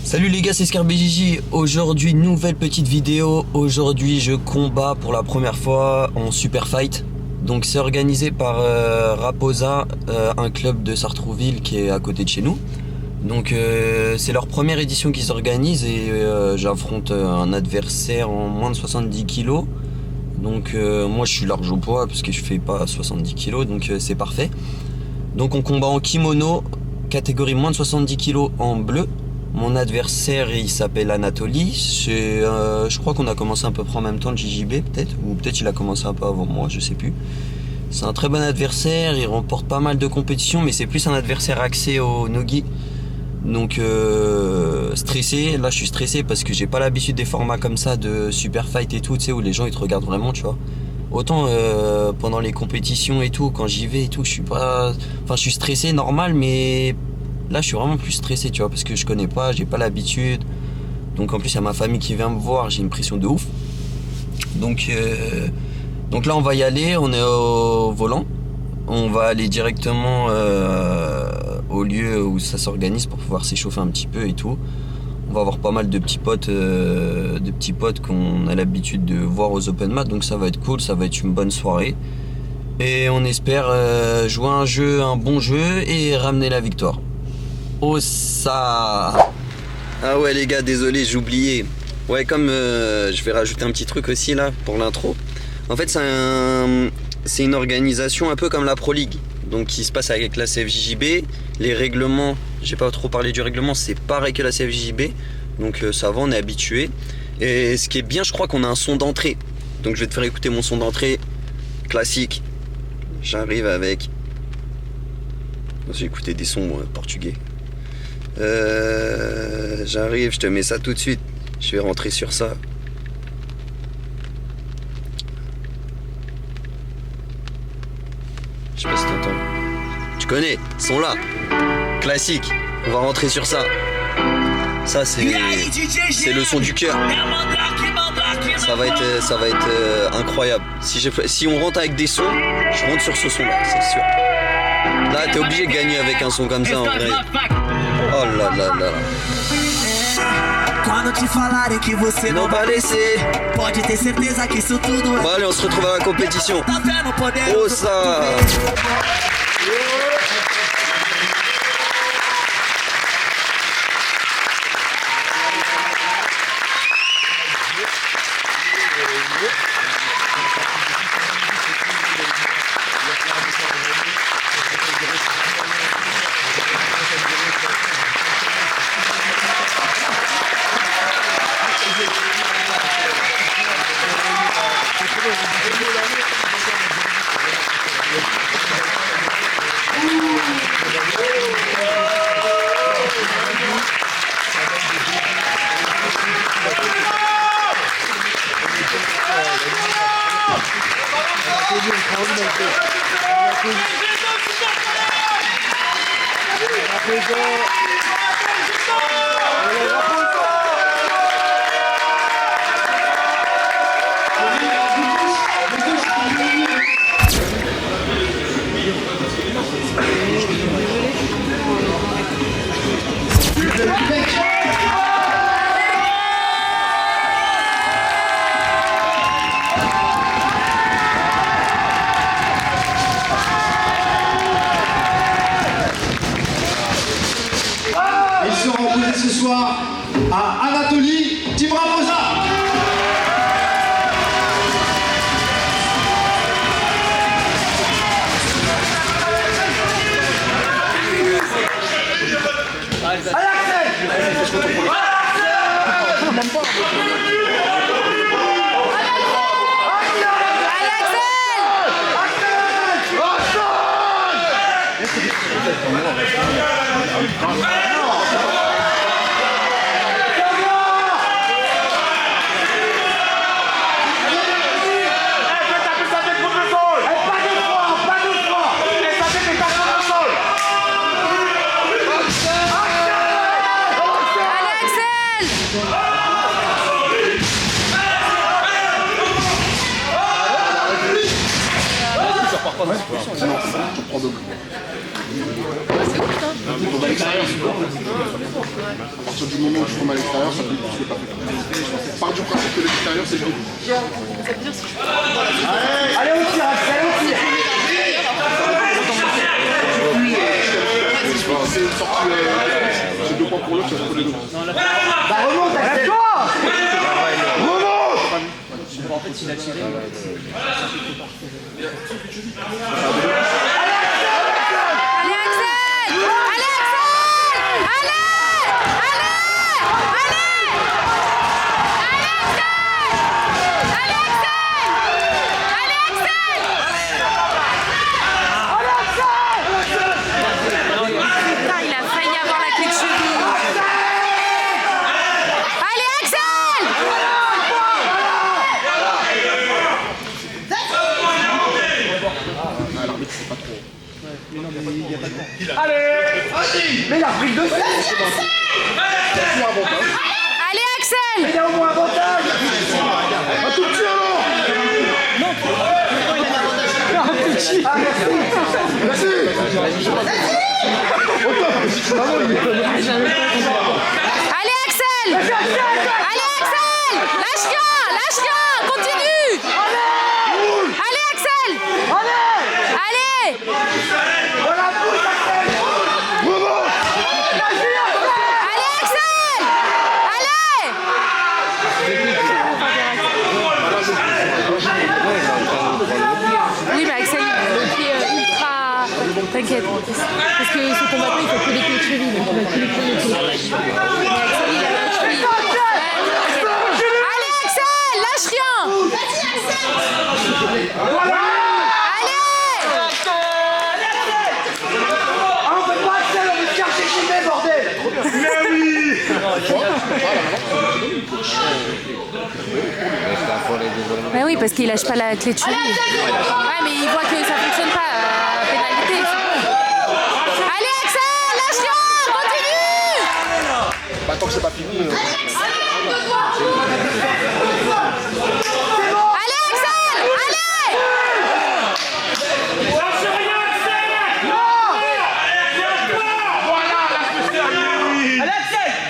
Salut les gars, c'est ScarBJJ. Aujourd'hui, nouvelle petite vidéo. Aujourd'hui, je combats pour la première fois en Super Fight. Donc c'est organisé par Raposa, un club de Sartrouville qui est à côté de chez nous. Donc c'est leur première édition qui s'organise et j'affronte un adversaire en moins de 70 kg. Donc moi je suis large au poids parce que je fais pas 70 kg, donc c'est parfait. Donc on combat en kimono, catégorie moins de 70 kg en bleu. Mon adversaire il s'appelle Anatoly. Je crois qu'on a commencé à peu près en même temps le JJB peut-être, ou peut-être il a commencé un peu avant moi, je sais plus. C'est un très bon adversaire, il remporte pas mal de compétitions, mais c'est plus un adversaire axé au nogi. Donc stressé, là je suis stressé parce que j'ai pas l'habitude des formats comme ça de super fight et tout, tu sais, où les gens ils te regardent vraiment, tu vois. Autant pendant les compétitions et tout, quand j'y vais et tout, je suis pas, enfin je suis stressé normal, mais là je suis vraiment plus stressé, tu vois, parce que je connais pas, j'ai pas l'habitude. Donc en plus il y a ma famille qui vient me voir, j'ai une pression de ouf. Donc là on va y aller, on est au volant. On va aller directement au lieu où ça s'organise pour pouvoir s'échauffer un petit peu et tout. On va avoir pas mal de petits potes qu'on a l'habitude de voir aux open mat, donc ça va être cool, ça va être une bonne soirée. Et on espère jouer un bon jeu et ramener la victoire. Oh ça! Ah ouais les gars, désolé, j'ai oublié. Ouais, comme je vais rajouter un petit truc aussi là pour l'intro. En fait c'est une organisation un peu comme la Pro League, donc qui se passe avec la CFJJB. Les règlements, j'ai pas trop parlé du règlement, c'est pareil que la CFJJB, donc ça va, on est habitué. Et ce qui est bien, je crois qu'on a un son d'entrée, donc je vais te faire écouter mon son d'entrée classique. J'arrive avec, j'ai écouté des sons portugais. J'arrive, je te mets ça tout de suite, je vais rentrer sur ça. Je sais pas si t'entends. Tu connais, ils sont là. Classique. On va rentrer sur ça. Ça c'est le son du cœur. Ça va être incroyable. Si on rentre avec des sons, je rentre sur ce son là, c'est sûr. Là t'es obligé de gagner avec un son comme ça en vrai. Oh là là là. Quando te falarem que você não vai descer, pode ter certeza que isso tudo é. Bon allez, on se retrouve à la compétition. Oh ça. Ils seront opposés ce soir à Anatoly, Team Raposa. prends deux. À l'extérieur, à partir du moment où tu tombes à l'extérieur, ça peut plus le pas. Part du principe que l'extérieur, c'est le début. Allez, on tire, allez, on tire. C'est une sortie, c'est 2 points pour l'autre, ça se peut les deux. Bah remonte, accélère-toi. Remonte. En fait, il a tiré. Mais il a pris le dessus. Allez Axel! Il a au moins avantage. Un tout petit alors. Un petit. Ah merci. Merci. Allez Axel! Allez Axel! Lâche rien! Continue! Allez Axel! Allez! Voilà, pousse Axel. Allez Axel! Allez! Oui mais Axel il est ultra... T'inquiète. Parce que ce combattant il fait que des clés de cheville, donc il va que les clés de cheville. Mais Axel il a la cheville. Allez Axel! Lâche rien! Ah, on peut pas Axel, on veut se chercher chez lui, bordel. Mais oui. Bah oui, parce qu'il lâche pas la clé de cheville. Ouais, mais il voit que ça fonctionne pas. Pénalité. Allez, Axel, lâche rien, continue. Bah, tant que c'est pas fini. Allez, Axel, allez.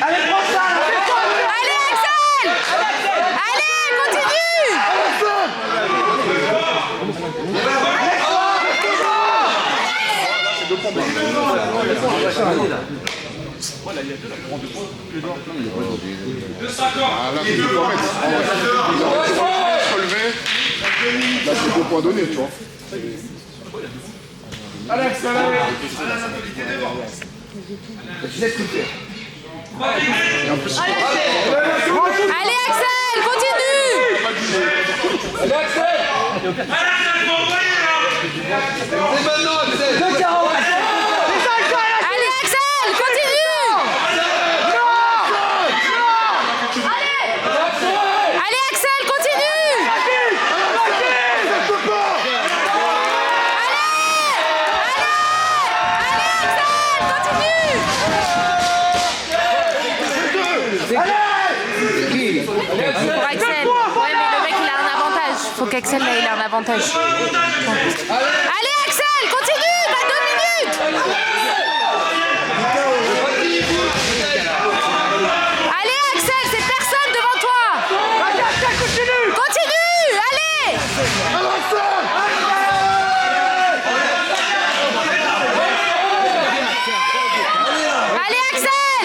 Allez, prends ça. Allez, Axel. Allez, continue. Ah, là, c'est 2 points mettre. Se relever. Là, c'est 2 points donnés, tu vois. Alex, allez. Laisse tout faire. Et en plus, Allez, Axel, continue. Allez, Axel, continue. Allez, Axel, continue. Pour Axel. Ouais, mais le mec il a un avantage. Faut qu'Axel là, il a un avantage. Allez Axel, continue, t'as 2 minutes. Allez Axel, c'est personne devant toi. Continue, allez. Allez Axel. Allez Axel,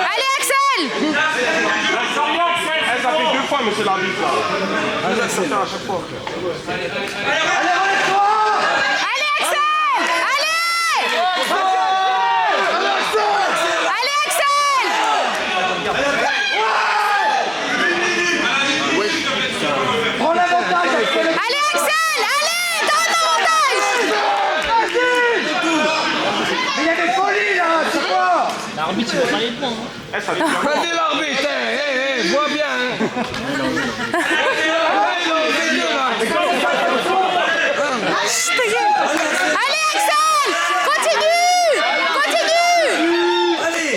Allez Axel. ça fait 2 fois, monsieur l'arbitre. Allez, à chaque fois. Allez Axel. Allez. Allez Axel. Prends l'avantage, Axel. Allez Axel. Allez, t'as un avantage. Mais il y a des folies là, c'est quoi? l'arbitre, il va pas les points. Vas-y l'arbitre, vois bien. Allez Axel, continue, continue. Allez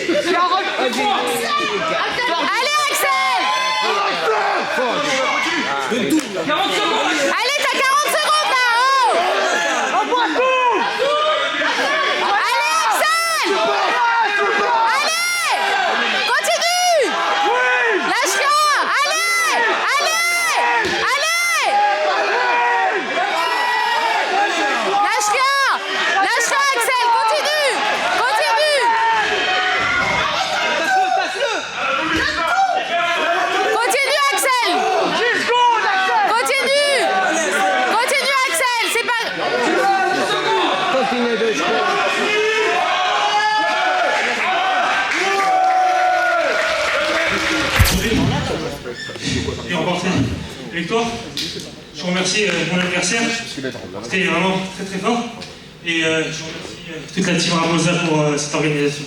Axel. Allez, t'as 40 secondes là, oh. Allez Axel. Allez, continue. Lâche rien. Allez, allez, allez. Lâche rien. Lâche rien Axel, continue. Continue. Continue Axel. Continue. Continue Axel, c'est pas... Continuez de jouer. Et remporter la victoire. Je remercie mon adversaire. C'était vraiment très très fort. Et je remercie toute la team Raposa pour cette organisation.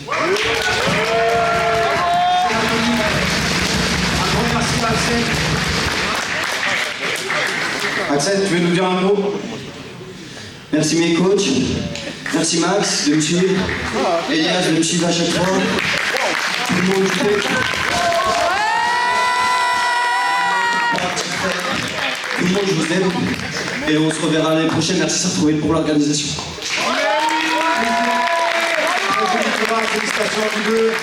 Axel, tu veux nous dire un mot? Merci mes coachs, merci Max de me suivre, Elias de me suivre à chaque fois, tout le monde du fait. Tout le monde, je vous aime, et on se reverra l'année prochaine. Merci Sartre pour l'organisation. Félicitations à vous deux.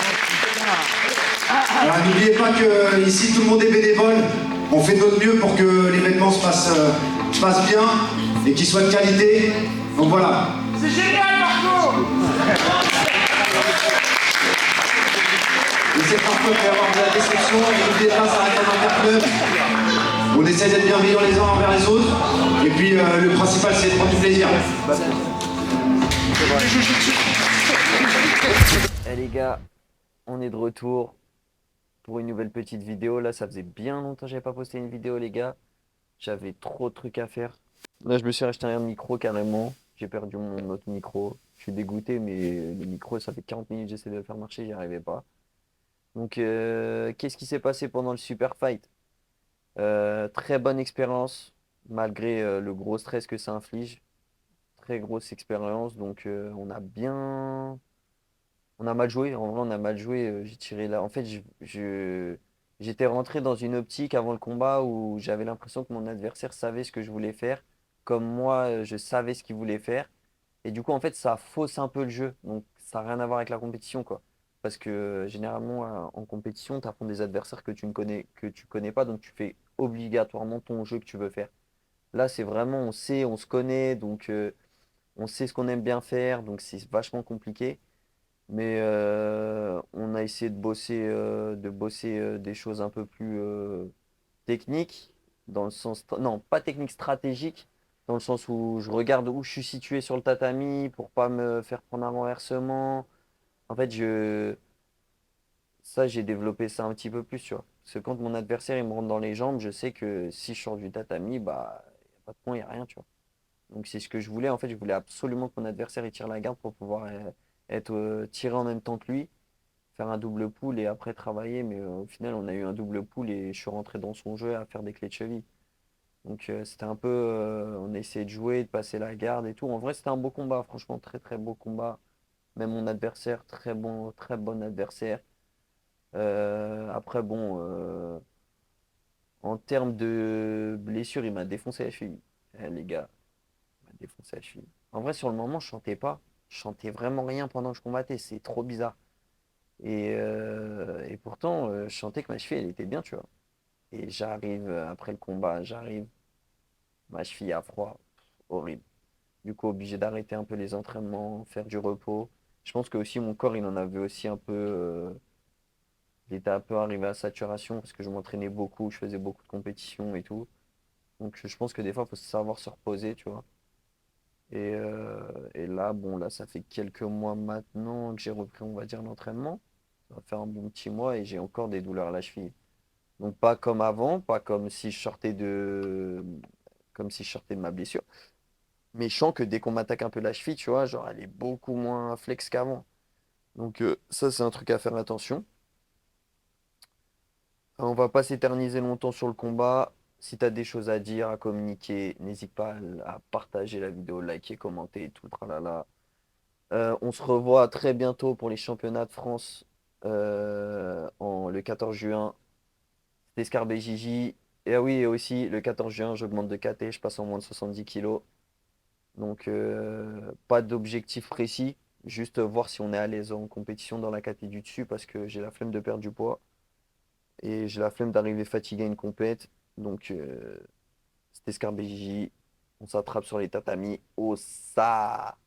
N'oubliez pas que ici tout le monde est bénévole. On fait de notre mieux pour que l'événement se passe bien et qu'il soit de qualité. Donc voilà. C'est génial Marco. Et c'est parfois qu'il peut y avoir de la déception. Et n'oubliez pas, ça reste un interclub. On essaie d'être bienveillants les uns envers les autres. Et puis le principal c'est de prendre du plaisir. Eh les gars, on est de retour pour une nouvelle petite vidéo. Là, ça faisait bien longtemps que j'avais pas posté une vidéo, les gars. J'avais trop de trucs à faire. Là, je me suis racheté un micro carrément. J'ai perdu mon autre micro. Je suis dégoûté, mais le micro, ça fait 40 minutes que j'essaie de le faire marcher, j'y arrivais pas. Donc, qu'est-ce qui s'est passé pendant le Super Fight? Très bonne expérience, malgré le gros stress que ça inflige. Très grosse expérience, donc on a bien... On a mal joué, en vrai on a mal joué, j'ai tiré là. En fait, j'étais rentré dans une optique avant le combat où j'avais l'impression que mon adversaire savait ce que je voulais faire, comme moi je savais ce qu'il voulait faire. Et du coup, en fait, ça fausse un peu le jeu, donc ça n'a rien à voir avec la compétition, quoi. Parce que généralement, en compétition, tu affrontes des adversaires que tu connais pas, donc tu fais obligatoirement ton jeu que tu veux faire. Là, c'est vraiment, on sait, on se connaît, donc on sait ce qu'on aime bien faire, donc c'est vachement compliqué. Mais on a essayé de bosser des choses un peu plus techniques, dans le sens, non, pas technique, stratégique, dans le sens où je regarde où je suis situé sur le tatami pour pas me faire prendre un renversement. En fait, ça, j'ai développé ça un petit peu plus, tu vois. Parce que quand mon adversaire il me rentre dans les jambes, je sais que si je sors du tatami, bah, il n'y a pas de point, il n'y a rien, tu vois. Donc c'est ce que je voulais. En fait, je voulais absolument que mon adversaire il tire la garde pour pouvoir être tiré en même temps que lui, faire un double pull et après travailler. Mais au final, on a eu un double pull et je suis rentré dans son jeu à faire des clés de cheville. Donc c'était un peu, on a essayé de jouer, de passer la garde et tout. En vrai, c'était un beau combat, franchement, très très beau combat. Même mon adversaire, très bon adversaire. Après, bon, en termes de blessure, il m'a défoncé la cheville. Les gars, il m'a défoncé la cheville. En vrai, sur le moment, je chantais pas. Je chantais vraiment rien pendant que je combattais. C'est trop bizarre. Et pourtant, je chantais que ma cheville, elle était bien, tu vois. Et j'arrive, après le combat, ma cheville a froid. Horrible. Du coup, obligé d'arrêter un peu les entraînements, faire du repos. Je pense que aussi mon corps, il en avait aussi un peu... il était un peu arrivé à saturation parce que je m'entraînais beaucoup, je faisais beaucoup de compétitions et tout. Donc je pense que des fois, il faut savoir se reposer, tu vois. Et là, bon, là, ça fait quelques mois maintenant que j'ai repris, on va dire, l'entraînement. Ça va faire un bon petit mois et j'ai encore des douleurs à la cheville. Donc pas comme avant, pas comme si je sortais comme si je sortais de ma blessure. Mais je sens que dès qu'on m'attaque un peu la cheville, tu vois, genre, elle est beaucoup moins flex qu'avant. Donc ça, c'est un truc à faire attention. On va pas s'éterniser longtemps sur le combat. Si tu as des choses à dire, à communiquer, n'hésite pas à partager la vidéo, liker, commenter, tout le tralala. On se revoit très bientôt pour les championnats de France le 14 juin. C'était Scarbet Gigi. Et ah oui, et aussi le 14 juin, j'augmente de KT, je passe en moins de 70 kilos. Donc pas d'objectif précis, juste voir si on est à l'aise en compétition dans la KT du dessus parce que j'ai la flemme de perdre du poids. Et j'ai la flemme d'arriver fatigué à une compète. Donc, c'était Scarbet Gigi. On s'attrape sur les tatamis. Oh ça!